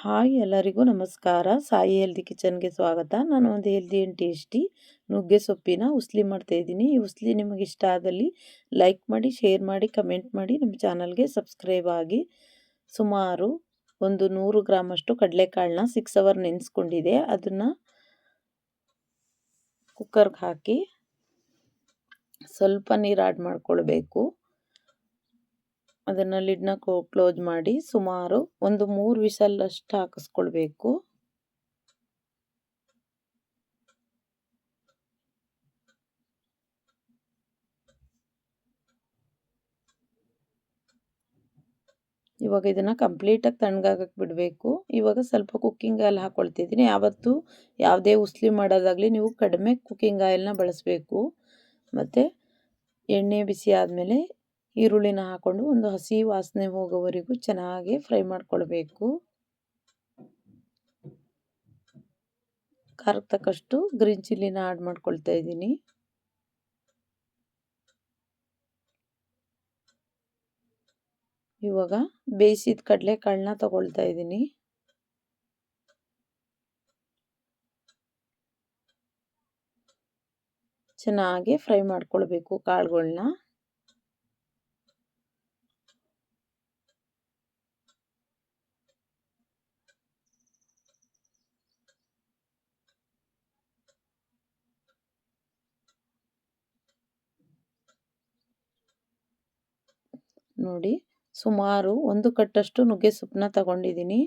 Hi ಎಲ್ಲರಿಗೂ ನಮಸ್ಕಾರ. Sai healthy ಕಿಚನ್ಗೆ ಸ್ವಾಗತ. ನಾನು ಒಂದು ಹೆಲ್ದಿ ಆ್ಯಂಡ್ ಟೇಸ್ಟಿ ನುಗ್ಗೆ ಸೊಪ್ಪಿನ ಉಸ್ಲಿ ಮಾಡ್ತಾಯಿದ್ದೀನಿ. ಈ ಉಸ್ಲಿ ನಿಮಗೆ ಇಷ್ಟ ಆದಲ್ಲಿ ಲೈಕ್ ಮಾಡಿ, ಶೇರ್ ಮಾಡಿ, ಕಮೆಂಟ್ ಮಾಡಿ, ನಮ್ಮ ಚಾನಲ್ಗೆ ಸಬ್ಸ್ಕ್ರೈಬ್ ಆಗಿ. ಸುಮಾರು ಒಂದು 100 ಗ್ರಾಮಷ್ಟು ಕಡಲೆಕಾಳನ್ನ 6 ಅವರ್ ನೆನೆಸ್ಕೊಂಡಿದೆ. ಅದನ್ನು ಕುಕ್ಕರ್ಗೆ ಹಾಕಿ ಸ್ವಲ್ಪ ನೀರು ಆ್ಯಡ್ ಮಾಡ್ಕೊಳ್ಬೇಕು. ಅದನ್ನು ಲಿಡ್ನ ಕ್ಲೋಸ್ ಮಾಡಿ ಸುಮಾರು ಒಂದು 3 ವಿಸಲ್ ಅಷ್ಟು ಹಾಕಿಸ್ಕೊಳ್ಬೇಕು. ಇವಾಗ ಇದನ್ನು ಕಂಪ್ಲೀಟಾಗಿ ತಣ್ಣಗಾಗಕ್ಕೆ ಬಿಡಬೇಕು. ಇವಾಗ ಸ್ವಲ್ಪ ಕುಕ್ಕಿಂಗ್ ಆಯಿಲ್ ಹಾಕ್ಕೊಳ್ತಿದ್ದೀನಿ. ಯಾವತ್ತೂ ಯಾವುದೇ ಉಸ್ಲಿ ಮಾಡೋದಾಗಲಿ ನೀವು ಕಡಿಮೆ ಕುಕ್ಕಿಂಗ್ ಆಯಿಲ್ನ ಬಳಸಬೇಕು. ಮತ್ತು ಎಣ್ಣೆ ಬಿಸಿ ಆದಮೇಲೆ ಈರುಳ್ಳಿನ ಹಾಕ್ಕೊಂಡು ಒಂದು ಹಸಿ ವಾಸನೆ ಹೋಗೋವರೆಗೂ ಚೆನ್ನಾಗಿ ಫ್ರೈ ಮಾಡ್ಕೊಳ್ಬೇಕು. ಖಾರಕ್ಕೆ ತಕ್ಕಷ್ಟು ಗ್ರೀನ್ ಚಿಲ್ಲಿನ ಆ್ಯಡ್ ಮಾಡ್ಕೊಳ್ತಾ ಇದ್ದೀನಿ. ಇವಾಗ ಬೇಯಿಸಿದ ಕಡಲೆಕಾಳನ್ನ ತಗೊಳ್ತಾ ಇದ್ದೀನಿ. ಚೆನ್ನಾಗಿ ಫ್ರೈ ಮಾಡ್ಕೊಳ್ಬೇಕು ಕಾಳುಗಳನ್ನ. ನೋಡಿ, ಸುಮಾರು 1 ಕಟ್ಟಷ್ಟು ನುಗ್ಗೆ ಸೊಪ್ಪನ್ನ ತಗೊಂಡಿದ್ದೀನಿ.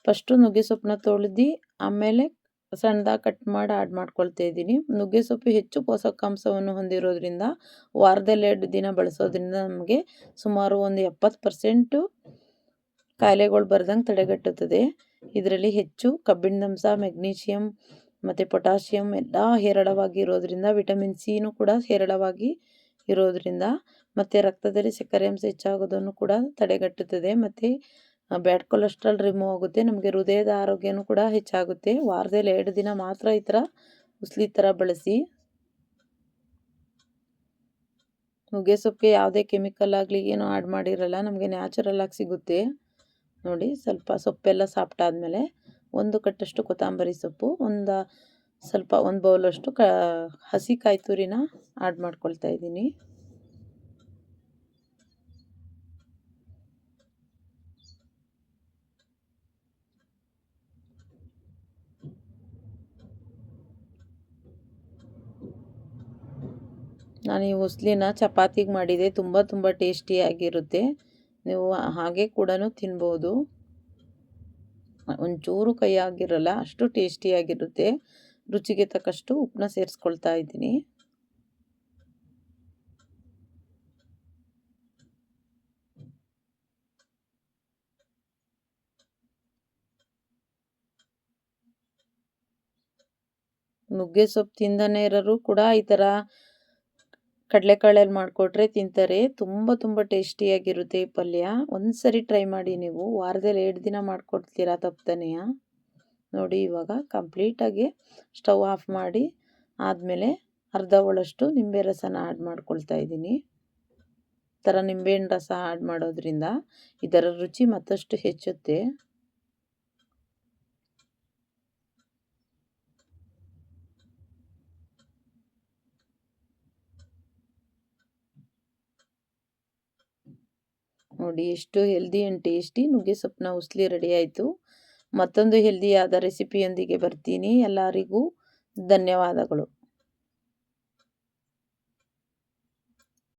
ಫಸ್ಟು ನುಗ್ಗೆ ಸೊಪ್ಪನ್ನ ತೊಳೆದು ಆಮೇಲೆ ಸಣ್ಣದಾಗಿ ಕಟ್ ಮಾಡಿ ಆ್ಯಡ್ ಮಾಡ್ಕೊಳ್ತಾ ಇದ್ದೀನಿ. ನುಗ್ಗೆ ಸೊಪ್ಪು ಹೆಚ್ಚು ಪೋಷಕಾಂಶವನ್ನು ಹೊಂದಿರೋದ್ರಿಂದ ವಾರದಲ್ಲಿ 2 ದಿನ ಬಳಸೋದ್ರಿಂದ ನಮಗೆ ಸುಮಾರು ಒಂದು 70% ಕಾಯಿಲೆಗಳು ಬರ್ದಂಗೆ ತಡೆಗಟ್ಟುತ್ತದೆ. ಇದರಲ್ಲಿ ಹೆಚ್ಚು ಕಬ್ಬಿಣದಂಶ, ಮೆಗ್ನೀಷಿಯಂ ಮತ್ತು ಪೊಟ್ಯಾಷಿಯಂ ಎಲ್ಲ ಹೇರಳವಾಗಿರೋದ್ರಿಂದ, ವಿಟಮಿನ್ ಸಿನೂ ಕೂಡ ಹೇರಳವಾಗಿ ಇರೋದ್ರಿಂದ ಮತ್ತು ರಕ್ತದಲ್ಲಿ ಸಕ್ಕರೆ ಅಂಶ ಹೆಚ್ಚಾಗೋದನ್ನು ಕೂಡ ತಡೆಗಟ್ಟುತ್ತದೆ. ಮತ್ತು ಬ್ಯಾಡ್ ಕೊಲೆಸ್ಟ್ರಾಲ್ ರಿಮೂವ್ ಆಗುತ್ತೆ. ನಮಗೆ ಹೃದಯದ ಆರೋಗ್ಯನೂ ಕೂಡ ಹೆಚ್ಚಾಗುತ್ತೆ. ವಾರದಲ್ಲಿ 2 ದಿನ ಮಾತ್ರ ಈ ಥರ ಉಸ್ಲಿ ಥರ ಬಳಸಿ. ನುಗ್ಗೆ ಸೊಪ್ಪಿಗೆ ಯಾವುದೇ ಕೆಮಿಕಲ್ ಆಗಲಿ ಏನೂ ಆ್ಯಡ್ ಮಾಡಿರಲ್ಲ, ನಮಗೆ ನ್ಯಾಚುರಲ್ ಆಗಿ ಸಿಗುತ್ತೆ. ನೋಡಿ, ಸ್ವಲ್ಪ ಸೊಪ್ಪೆಲ್ಲ ಸಾಫ್ಟ್ ಆದಮೇಲೆ 1 ಕಟ್ಟಷ್ಟು ಕೊತ್ತಂಬರಿ ಸೊಪ್ಪು, ಸ್ವಲ್ಪ 1 ಬೌಲಷ್ಟು ಹಸಿ ಕಾಯಿ ತುರಿನ ಆ್ಯಡ್ ಮಾಡ್ಕೊಳ್ತಾ ಇದ್ದೀನಿ. ನಾನು ಈ ಉಸ್ಲಿನ ಚಪಾತಿಗೆ ಮಾಡಿದೆ. ತುಂಬ ಟೇಸ್ಟಿಯಾಗಿರುತ್ತೆ. ನೀವು ಹಾಗೆ ಕೂಡ ತಿನ್ಬೋದು. ಒಂಚೂರು ಕೈ ಆಗಿರಲ್ಲ, ಅಷ್ಟು ಟೇಸ್ಟಿಯಾಗಿರುತ್ತೆ. ರುಚಿಗೆ ತಕ್ಕಷ್ಟು ಉಪ್ಪನ್ನ ಸೇರಿಸ್ಕೊಳ್ತಾ ಇದ್ದೀನಿ. ನುಗ್ಗೆ ಸೊಪ್ಪು ತಿಂದನೇ ಇರೋರು ಕೂಡ ಈ ಥರ ಕಡಲೆಕಾಳಲ್ಲಿ ಮಾಡಿಕೊಟ್ರೆ ತಿಂತಾರೆ. ತುಂಬ ಟೇಸ್ಟಿಯಾಗಿರುತ್ತೆ ಈ ಪಲ್ಯ. ಒಂದ್ಸರಿ ಟ್ರೈ ಮಾಡಿ ನೀವು. ವಾರದಲ್ಲಿ 2 ದಿನ ಮಾಡಿಕೊಡ್ತೀರಾ ತಪ್ಪದನೆಯ. ನೋಡಿ, ಇವಾಗ ಕಂಪ್ಲೀಟಾಗಿ ಸ್ಟವ್ ಆಫ್ ಮಾಡಿ ಆದಮೇಲೆ ಅರ್ಧ ಒಳಷ್ಟು ನಿಂಬೆ ರಸನ ಆ್ಯಡ್ ಮಾಡ್ಕೊಳ್ತಾ ಇದ್ದೀನಿ. ಈ ಥರ ನಿಂಬೆಹಣ್ಣು ರಸ ಆ್ಯಡ್ ಮಾಡೋದ್ರಿಂದ ಇದರ ರುಚಿ ಮತ್ತಷ್ಟು ಹೆಚ್ಚುತ್ತೆ. ನೋಡಿ, ಎಷ್ಟು ಹೆಲ್ದಿ ಆ್ಯಂಡ್ ಟೇಸ್ಟಿ ನುಗ್ಗೆ ಸೊಪ್ಪನ್ನ ಉಸ್ಲಿ ರೆಡಿ ಆಯಿತು. ಮತ್ತೊಂದು ಹೆಲ್ದಿಯಾದ ರೆಸಿಪಿಯೊಂದಿಗೆ ಬರ್ತೀನಿ. ಎಲ್ಲರಿಗೂ ಧನ್ಯವಾದಗಳು.